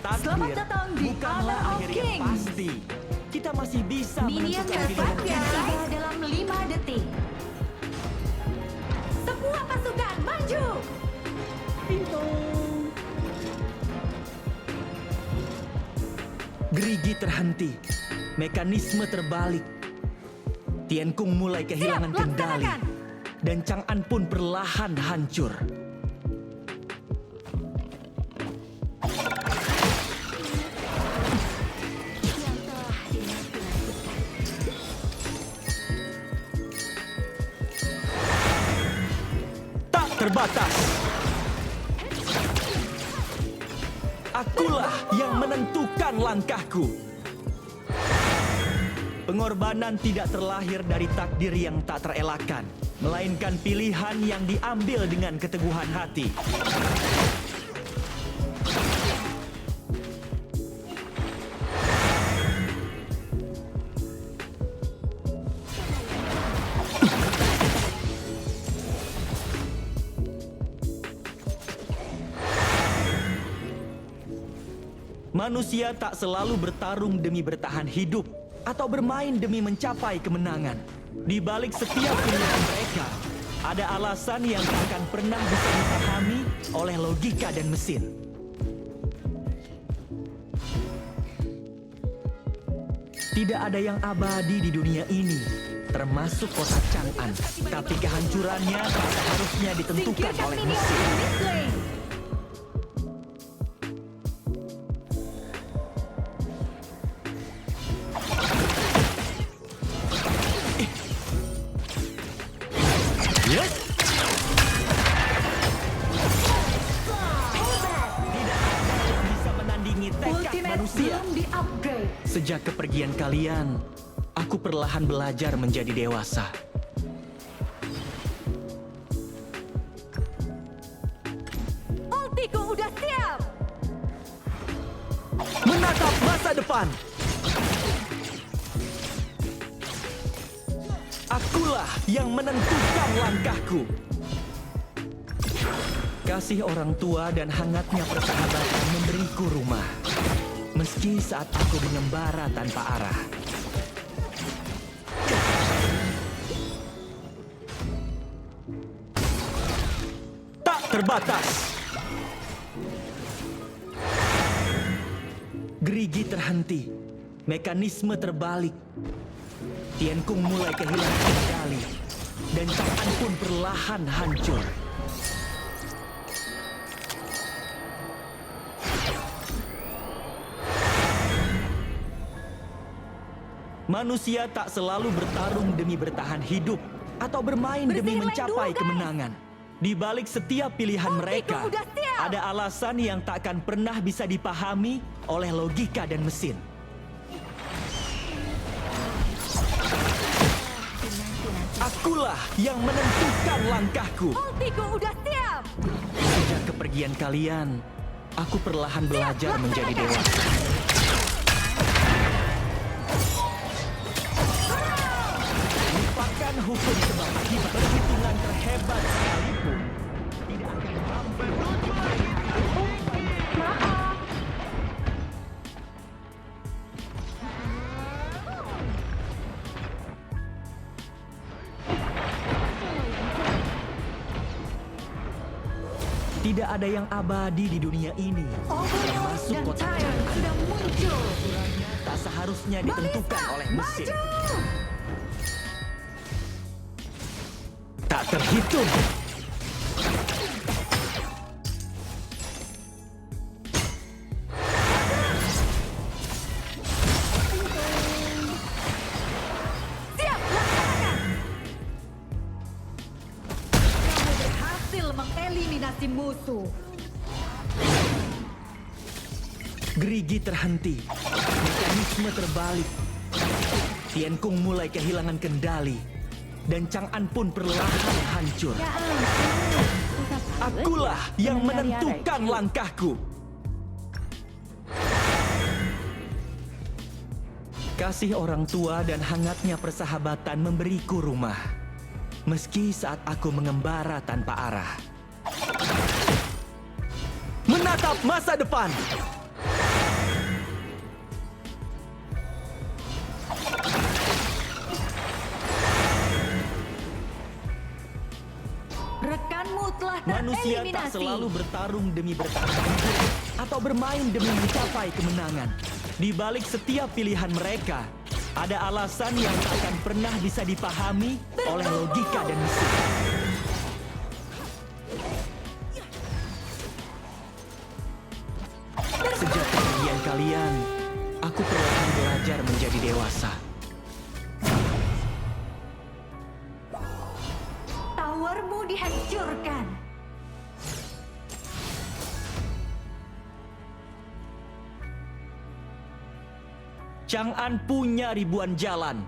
Selamat Takdir datang di bukanlah Honor of akhir yang Kings. pasti. Kita masih bisa Minion menentukan pilihan tersedia kita. tiba dalam 5 detik. Semua pasukan maju. Gerigi terhenti. Mekanisme terbalik. Tiankung mulai kehilangan Siap, kendali. laksanakan. Dan Chang'an pun perlahan hancur. Tak terbatas. Akulah yang menentukan langkahku. Pengorbanan tidak terlahir dari takdir yang tak terelakkan, melainkan pilihan yang diambil dengan keteguhan hati. Manusia tak selalu bertarung demi bertahan hidup atau bermain demi mencapai kemenangan. Di balik setiap pilihan mereka, ada alasan yang tak akan pernah bisa dipahami oleh logika dan mesin. Tidak ada yang abadi di dunia ini, termasuk kota Chang'an. Tapi kehancurannya tak seharusnya ditentukan Singkirkan oleh minion mesin. mid lane. Yes! Bisa menandingi tekad Ultimate manusia. belum di-upgrade. Sejak kepergian kalian, aku perlahan belajar menjadi dewasa. Ultiku udah siap. Menatap masa depan. Akulah yang menentukan langkahku. Kasih orang tua dan hangatnya persahabatan memberiku rumah. Meski saat aku mengembara tanpa arah. Tak terbatas. Gerigi terhenti. Mekanisme terbalik. Tiankung mulai kehilangan kendali. Dan Chang'an pun perlahan hancur. Manusia tak selalu bertarung demi bertahan hidup atau bermain demi Bersih lane mencapai dulu, guys. kemenangan. Di balik setiap pilihan Ultiku mereka, udah siap. ada alasan yang tak akan pernah bisa dipahami oleh logika dan mesin. Akulah yang menentukan langkahku. Ultiku udah siap. Sejak kepergian kalian, aku perlahan belajar menjadi dewasa. Lupakan hukum sebab akibat perhitungan terhebat sekalipun tidak akan mampu. Tidak ada yang abadi di dunia ini. Overlord Termasuk dan kota Tyrant Chang'an. sudah muncul. Tak seharusnya ditentukan Balista, oleh mesin. maju. Tak terhitung. Siap, laksanakan. Kamu berhasil mengeliminasi musuh. Gerigi terhenti. Mekanisme terbalik. Tiankung mulai kehilangan kendali. Dan Chang'an pun perlahan hancur. Ya ampun. Akulah yang menentukan langkahku. Kasih orang tua dan hangatnya persahabatan memberiku rumah. Meski saat aku mengembara tanpa arah. Menatap masa depan. Manusia tak tereliminasi. selalu bertarung demi bertahan hidup atau bermain demi mencapai kemenangan. Di balik setiap pilihan mereka, ada alasan yang tak akan pernah bisa dipahami oleh logika dan mesin. Sejak kepergian kalian, aku perlahan belajar menjadi dewasa. Towermu dihancurkan. Chang'an punya ribuan jalan,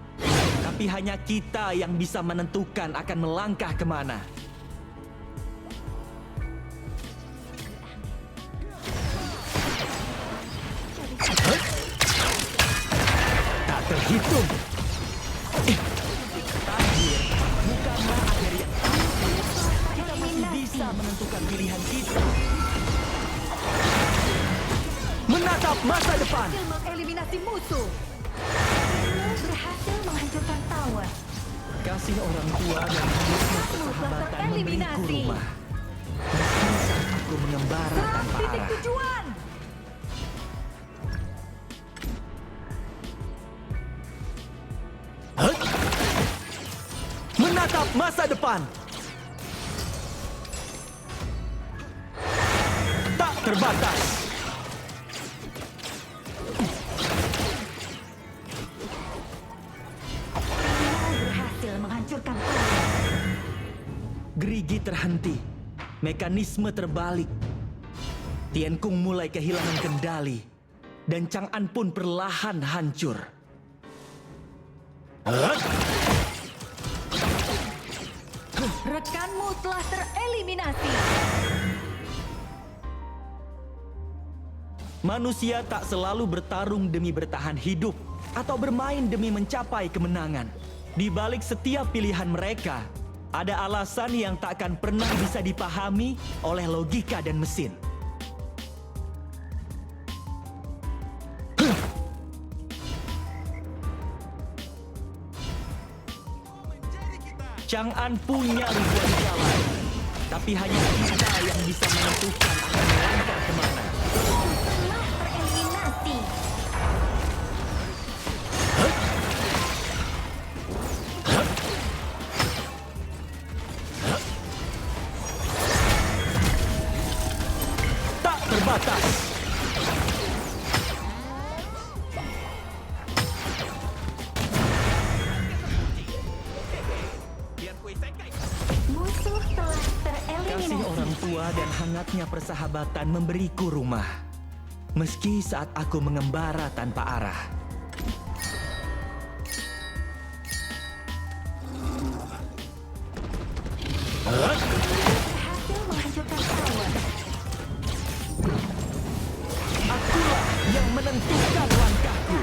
tapi hanya kita yang bisa menentukan akan melangkah kemana. Tak terhitung. Takdir bukanlah akhir yang kita masih bisa menentukan pilihan kita. Menatap masa depan. Berhasil mengeliminasi musuh. Kamu berhasil menghancurkan tower. Kasih orang tua dan hidupnya persahabatan memberiku rumah. Meski saat aku mengembara Serang tanpa titik arah. tujuan. Menatap masa depan. Tak terbatas. Kamu berhasil menghancurkan tower. Gerigi terhenti. Mekanisme terbalik. Tiankung mulai kehilangan kendali. Dan Chang'an pun perlahan hancur. Rekanmu telah tereliminasi. Manusia tak selalu bertarung demi bertahan hidup atau bermain demi mencapai kemenangan. Di balik setiap pilihan mereka, ada alasan yang tak akan pernah bisa dipahami oleh logika dan mesin. Chang'an punya ribuan jalan, tapi hanya kita yang bisa menentukan akan melangkah kemana. Telah tereliminasi. Tak terbatas. Musuh telah Kasih tereliminasi. orang tua dan hangatnya persahabatan memberiku rumah. Meski saat aku mengembara tanpa arah. Berhasil menghancurkan tower. Akulah yang menentukan langkahku.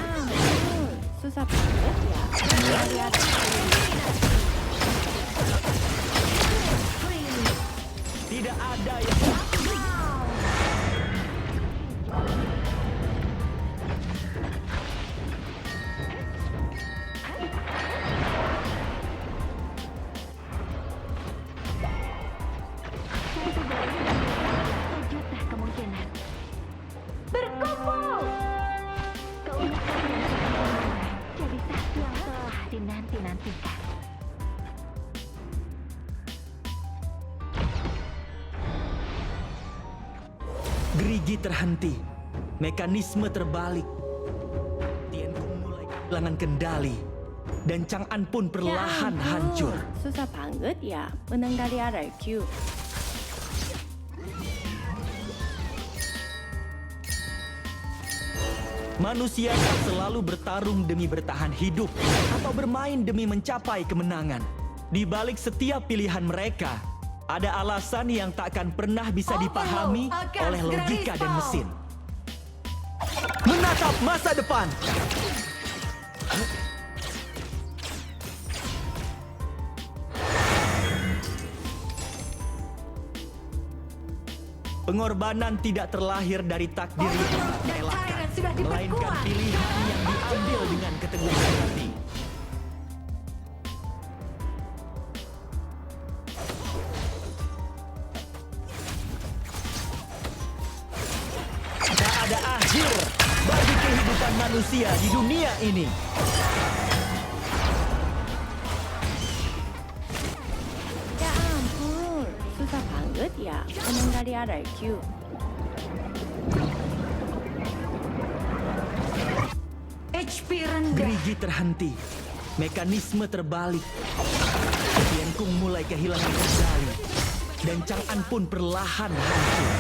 Susah banget ya. Lihat Tidak ada yang Juta kemungkinan. Berkumpul. Keunikan yang jadi saksi yang telah dinanti-nantikan. gerigi terhenti. Mekanisme terbalik. Tiankung mulai kehilangan kendali. Dan Chang'an pun perlahan hancur. susah banget ya menang dari RRQ. Manusia tak selalu bertarung demi bertahan hidup atau bermain demi mencapai kemenangan. Di balik setiap pilihan mereka, ada alasan yang tak akan pernah bisa dipahami Overlord akan oleh segera logika dan respawn. mesin. Menatap masa depan. Pengorbanan tidak terlahir dari takdir yang Overlord dan terelakkan, Tyrant sudah melainkan diperkuat. pilihan yang diambil dengan keteguhan hati. kehidupan manusia di dunia ini. Ya ampun, susah banget ya mengendalikan IQ. HP rendah. Gerigi terhenti. Mekanisme terbalik. Tiankung mulai kehilangan kendali. Dan Chang'an pun perlahan hancur.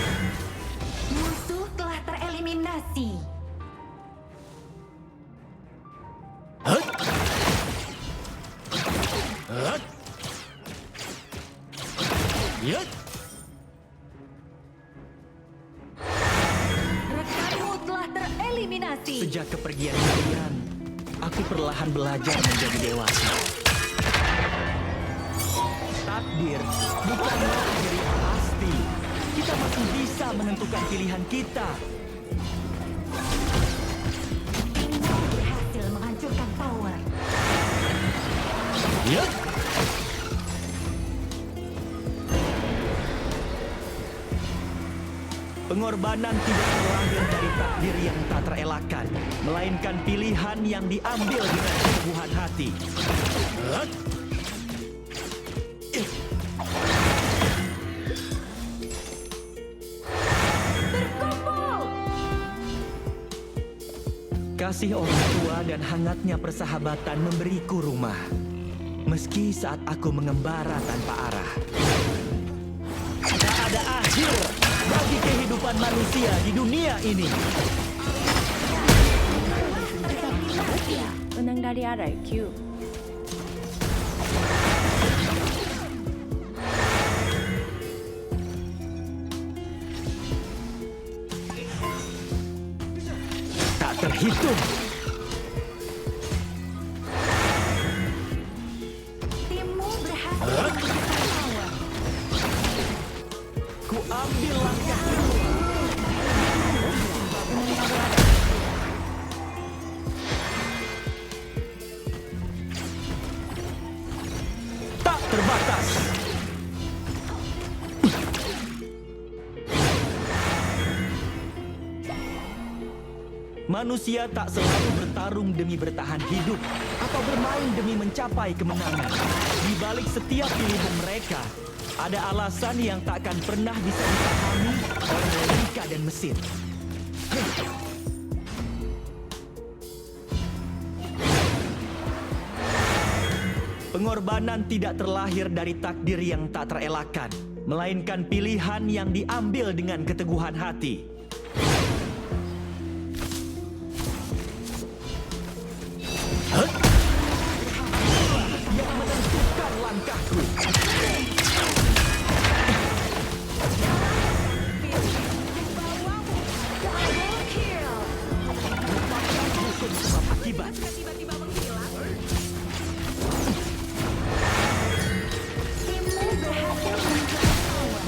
Musuh telah tereliminasi. Hut! Hut! Yut! Rekanmu telah tereliminasi. Sejak kepergian kalian, aku perlahan belajar menjadi dewasa. Takdir bukanlah menjadi pasti. Kita masih bisa menentukan pilihan kita. Berhasil menghancurkan tower. Yuk! Pengorbanan tidak terlahir dari takdir yang tak terelakkan, melainkan pilihan yang diambil dengan keteguhan hati. Hut! Berkumpul. Kasih orang tua dan hangatnya persahabatan memberiku rumah. Meski saat aku mengembara tanpa arah. Tak ada akhir bagi kehidupan manusia di dunia ini. Susah banget ya mengendalikan IQ. Tak terhitung. Timmu berhasil menghancurkan tower. Ku ambil langkah kedua. Tak terbatas. Manusia tak selalu bertarung demi bertahan hidup atau bermain demi mencapai kemenangan. Di balik setiap pilihan mereka, ada alasan yang takkan pernah bisa dipahami oleh logika dan mesin. Pengorbanan tidak terlahir dari takdir yang tak terelakkan, melainkan pilihan yang diambil dengan keteguhan hati. Hut! Yang menentukan langkahku. Double kill. Hukum sebab akibat. Timmu berhasil menghancurkan tower.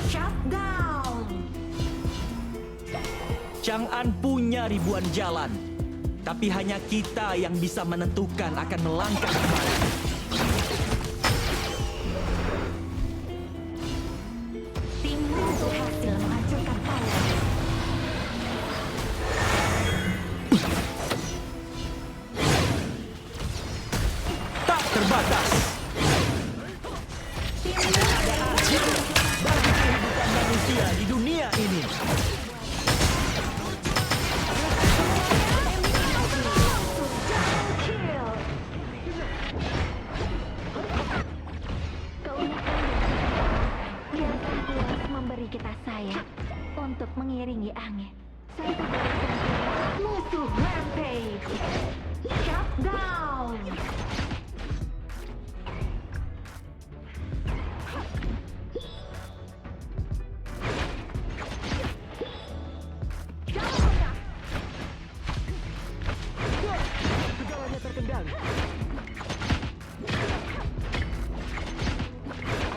Shutdown. Chang'an punya ribuan jalan, tapi hanya kita yang bisa menentukan akan melangkah kemana. Timmu berhasil menghancurkan tower. Tak terbatas. Timmu Akhir bagi kehidupan manusia di dunia ini. memberi kita sayap untuk mengiringi angin. Musuh rampage. Shutdown. Segalanya terkendali.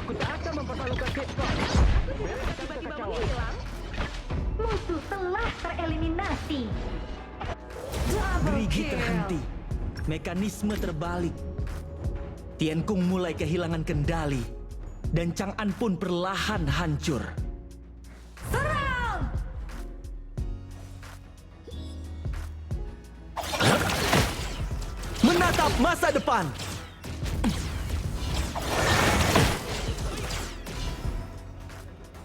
Aku tak akan mempermalukan Kitcon. Tiba-tiba menghilang. Musuh telah tereliminasi. Double Gerigi kill. terhenti. Mekanisme terbalik. Tiankung mulai kehilangan kendali. Dan Chang'an pun perlahan hancur. Serang! menatap masa depan.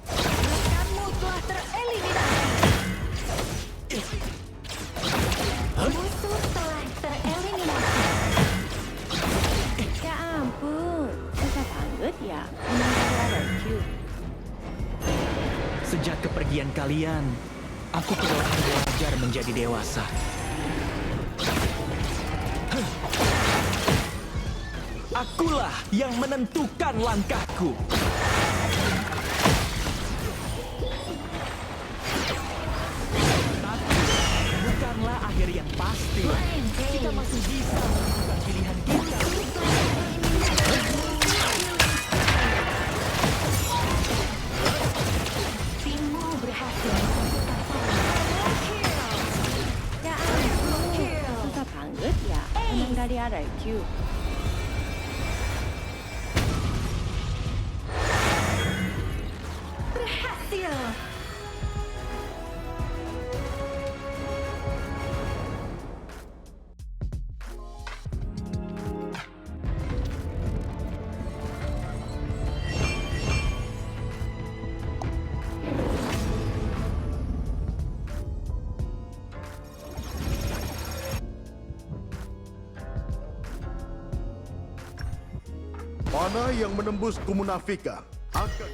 Rekanmu telah tereliminasi. Musuh telah tereliminasi. Ya ampun, susah banget ya menang dari RRQ. Sejak kepergian kalian, aku perlahan belajar menjadi dewasa. Akulah yang menentukan langkahku. Tapi bukanlah akhir yang pasti. Kita masih bisa menentukan pilihan kita. Timmu berhasil menentukan poin. Ya ampun, susah banget ya menang dari RRQ. Berhasil. Panah yang menembus kemunafikan akan